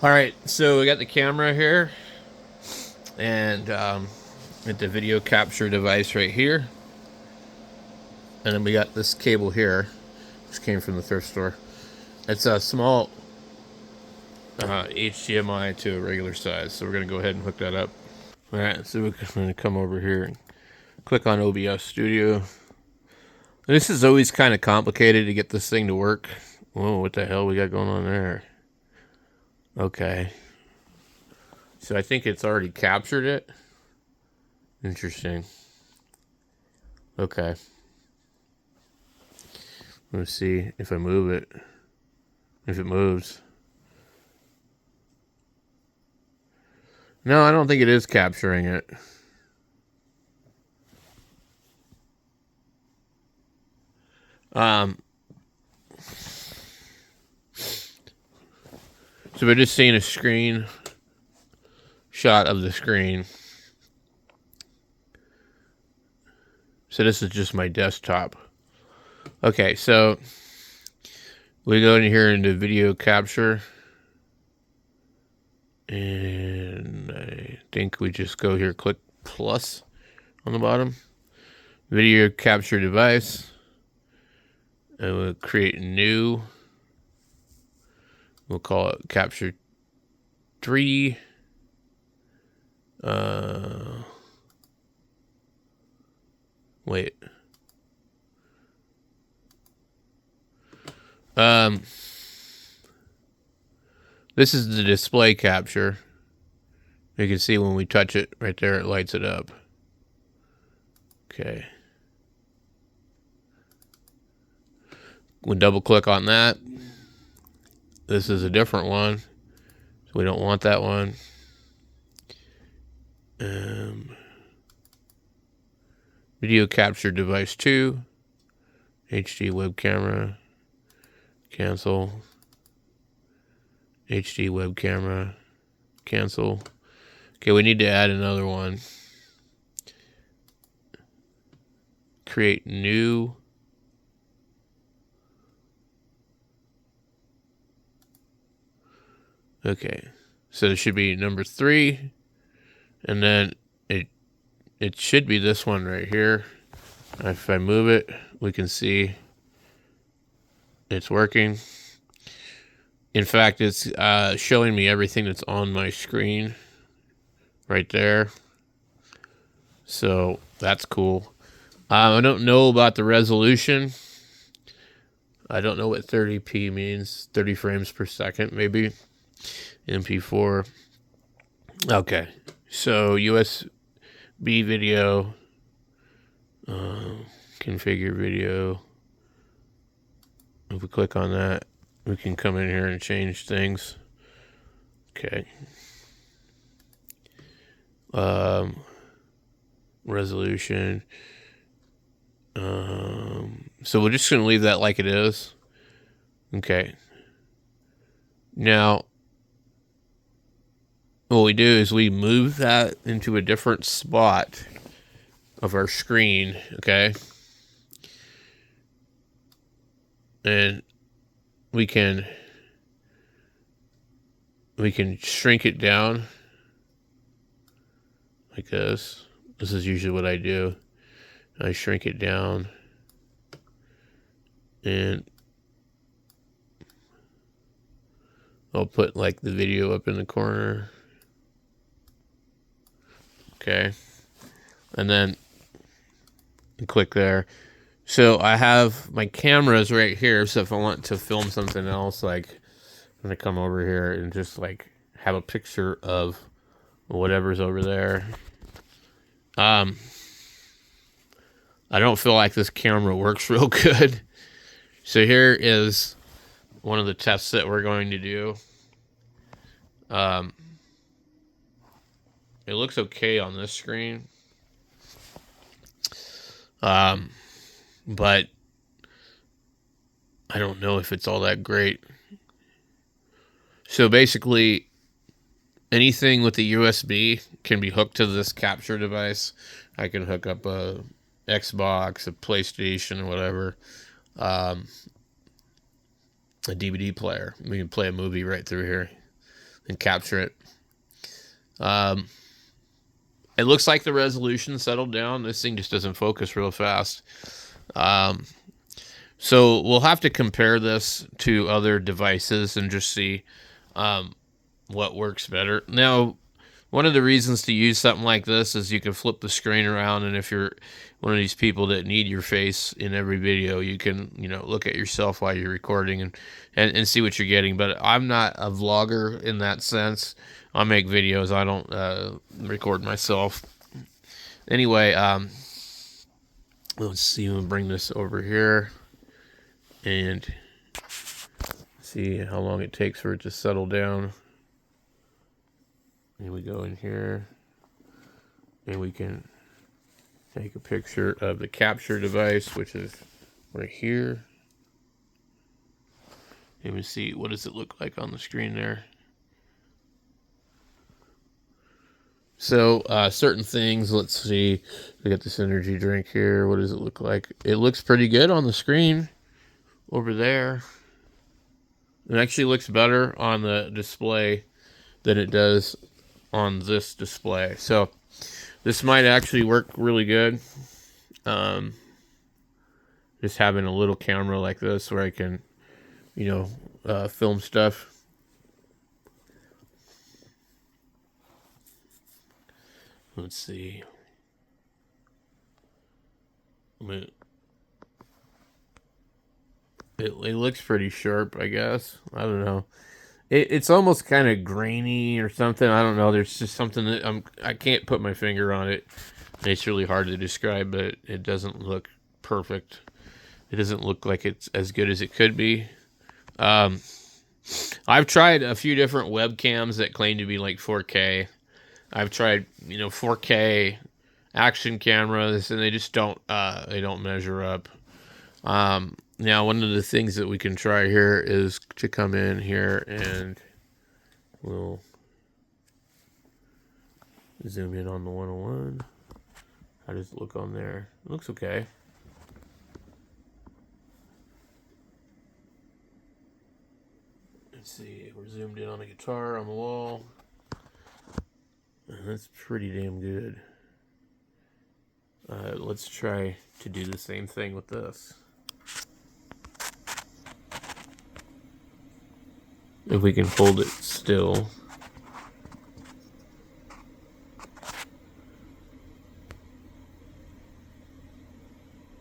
All right, so we got the camera here, and get the video capture device right here, and then we got this cable here, which came from the thrift store. It's a small HDMI to a regular size, so we're gonna go ahead and hook that up. All right, so we're gonna come over here and click on OBS Studio. This is always kind of complicated to get this thing to work. Whoa, what the hell we got going on there? Okay. So I think it's already captured it. Interesting. Okay. Let's see if I move it. If it moves. No, I don't think it is capturing it. So we're just seeing a screen shot of the screen. So this is just my desktop. Okay, so we go in here into video capture. And I think we just go here, click plus on the bottom. Video capture device. And we'll create new. We'll call it capture 3. Wait. This is the display capture. You can see when we touch it right there, it lights it up. Okay. We'll double click on that. This is a different one, so we don't want that one. Video capture device 2, HD web camera, cancel, HD web camera, cancel. Okay, we need to add another one. Create new. Okay, so it should be number 3, and then it should be this one right here. If I move it, we can see it's working. In fact, it's showing me everything that's on my screen right there. So that's cool. I don't know about the resolution. I don't know what 30p means. 30 frames per second, maybe. MP4. Okay. So USB video. Configure video. If we click on that, we can come in here and change things. Okay. Resolution. So we're just going to leave that like it is. Okay. Now, what we do is we move that into a different spot of our screen, okay? And we can shrink it down like this. This is usually what I do. I shrink it down and I'll put like the video up in the corner. Okay. And then click there. So I have my cameras right here. So if I want to film something else, like I'm gonna come over here and just like have a picture of whatever's over there. I don't feel like this camera works real good. So here is one of the tests that we're going to do. It looks okay on this screen. But I don't know if it's all that great. So basically, anything with the USB can be hooked to this capture device. I can hook up a Xbox, a PlayStation, or whatever. A DVD player. We can play a movie right through here. and capture it. It looks like the resolution settled down. This thing just doesn't focus real fast. So we'll have to compare this to other devices and just see what works better. Now, one of the reasons to use something like this is you can flip the screen around, and if you're one of these people that need your face in every video, you can, look at yourself while you're recording and see what you're getting. But I'm not a vlogger in that sense. I make videos. I don't record myself. Anyway, let's see. We'll bring this over here and see how long it takes for it to settle down. And we go in here and we can take a picture of the capture device, which is right here. And we see, what does it look like on the screen there? So certain things, let's see, we got this energy drink here. What does it look like? It looks pretty good on the screen over there. It actually looks better on the display than it does on this display. So this might actually work really good. Just having a little camera like this where I can, film stuff. Let's see. It looks pretty sharp, I guess. I don't know. It's almost kind of grainy or something. I don't know. There's just something that I can't put my finger on it. It's really hard to describe, but it doesn't look perfect. It doesn't look like it's as good as it could be. I've tried a few different webcams that claim to be like 4K. I've tried, 4K action cameras, and they just don't measure up. Now, one of the things that we can try here is to come in here and we'll zoom in on the 101. How does it look on there? It looks okay. Let's see, we're zoomed in on a guitar on the wall. That's pretty damn good. Let's try to do the same thing with this. If we can hold it still.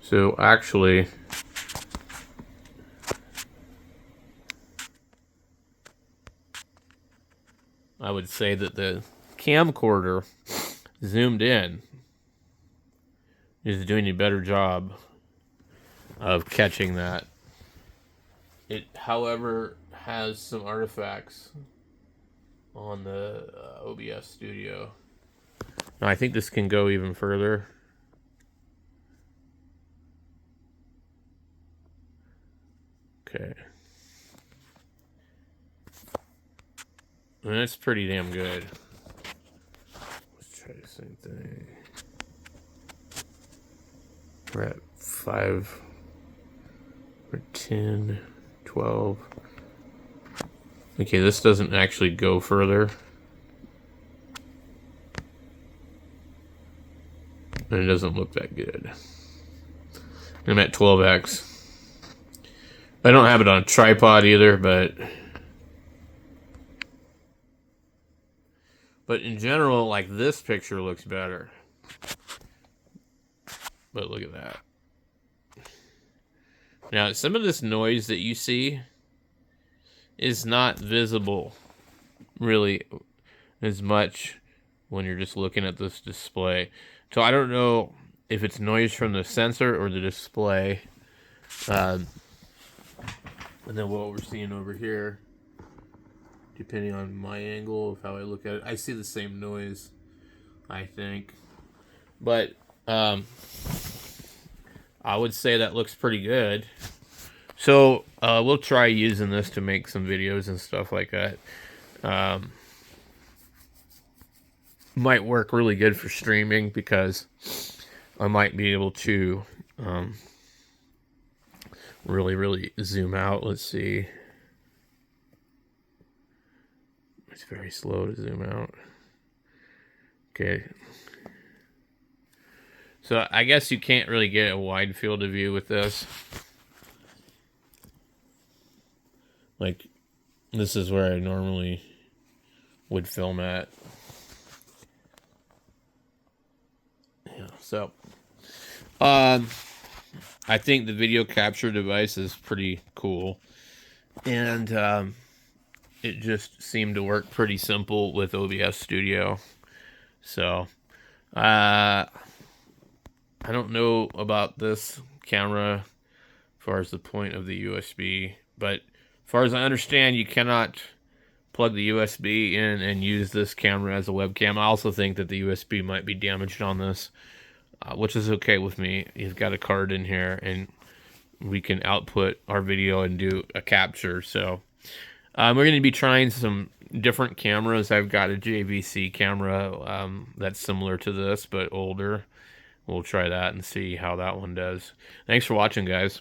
So actually, I would say that the camcorder zoomed in is doing a better job of catching that. It, however, has some artifacts on the OBS Studio. Now, I think this can go even further. Okay. And that's pretty damn good. Let's try the same thing. We're at 5 or 10, 12. Okay, this doesn't actually go further. And it doesn't look that good. I'm at 12x. I don't have it on a tripod either, but in general, like, this picture looks better. But look at that. Now, some of this noise that you see is not visible really as much when you're just looking at this display. So I don't know if it's noise from the sensor or the display. And then what we're seeing over here, depending on my angle of how I look at it, I see the same noise, I think. But I would say that looks pretty good. So we'll try using this to make some videos and stuff like that. Might work really good for streaming because I might be able to really zoom out. Let's see. It's very slow to zoom out. Okay. So I guess you can't really get a wide field of view with this. Like, this is where I normally would film at. Yeah, so I think the video capture device is pretty cool, and it just seemed to work pretty simple with OBS Studio. So I don't know about this camera as far as the point of the USB, but as far as I understand, you cannot plug the USB in and use this camera as a webcam. I also think that the USB might be damaged on this, which is okay with me. You've got a card in here, and we can output our video and do a capture. So we're going to be trying some different cameras. I've got a JVC camera that's similar to this, but older. We'll try that and see how that one does. Thanks for watching, guys.